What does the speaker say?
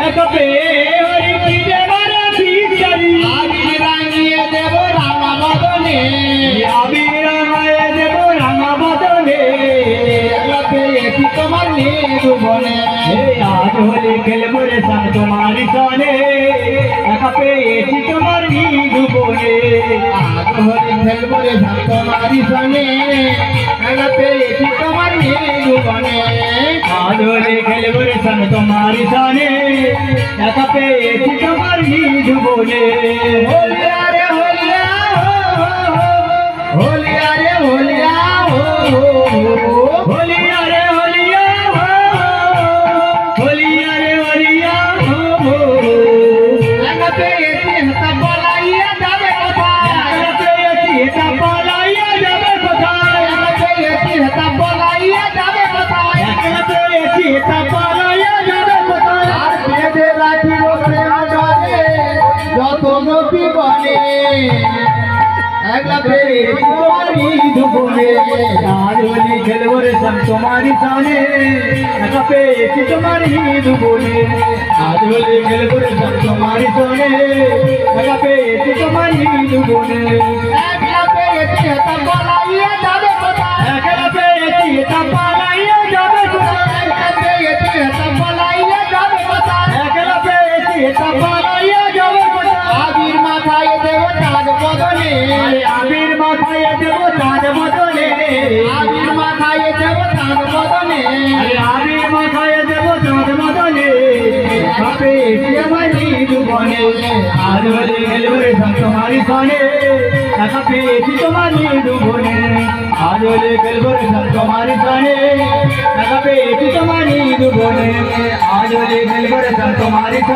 এক পেয়ে হরি কি দেবার ভিখারি আবির রাঙিয়ে দেব রাঙা বদনে আবির রাঙায় দেব রাঙা বদনে একলা পেয়েছি তোমার নিধুবনে আজ হলে খেলবো রে সান তোমার সনে একা পেয়েছি তোমার নিধুবনে আজ হলে খেলবো রে ধান তোমারি সনে একলা পেয়েছি তোমার নিধুবনে আজ হলে খেলবো রে সান তোমার সনে একা পেয়েছি তোমার নিধুবনে হোলিয়া রে হোলিয়া হোলিয়া রে হোলিয়া হোলিয়া রে হোলিয়া হোলিয়া রে হোলিয়া একলা পেয়েছি হাতা বলাইয়া যাবে কোথায় একা পেয়েছি এটা পালাইয়া যাবে কোথায় একলা পেয়েছি হাতা বলাইয়া যাবে কোথায় একা পেয়েছি এটা পালাইয়া যাবে কোথায় আর বেঁধে রাখিব প্রেম জলে যতন জীবনে একলা পেয়েছি তোমার নিধুবনে আজ হলি খেলবো রে সান তোমারি সানে একা পেয়েছি তোমার নিধুবনে আজ হলি খেলবো রে সান তোমারি সানে একা পেয়েছি তোমার নিধুবনে একলা পেয়েছি হাতা বলাইয়া যাবে কোথায় একা পেয়েছি এটা পালাইয়া যাবে কোথায় একলা পেয়েছি হাতা বলাইয়া যাবে কোথায় একা পেয়েছি এটা পালাইয়া যাবে কোথায় আবির মাথায় দেব চাঁদ বদনে আবির মাথায় দেব চাঁদ বদলে আবির মাথায় দেব চাঁদ বদনে আবির মাথায় দেব চাঁদ বদলে পেয়েছি আমার নিধুবনে আজ হলে খেলবো রে সান তোমারি সনে একা পেয়েছি তোমার নিধুবনে আজ হলে খেলবো রে সান তোমারি সনে একা পেয়েছি তোমার নিধুবনে আজ হলে খেলবো রে সান তোমারি সনে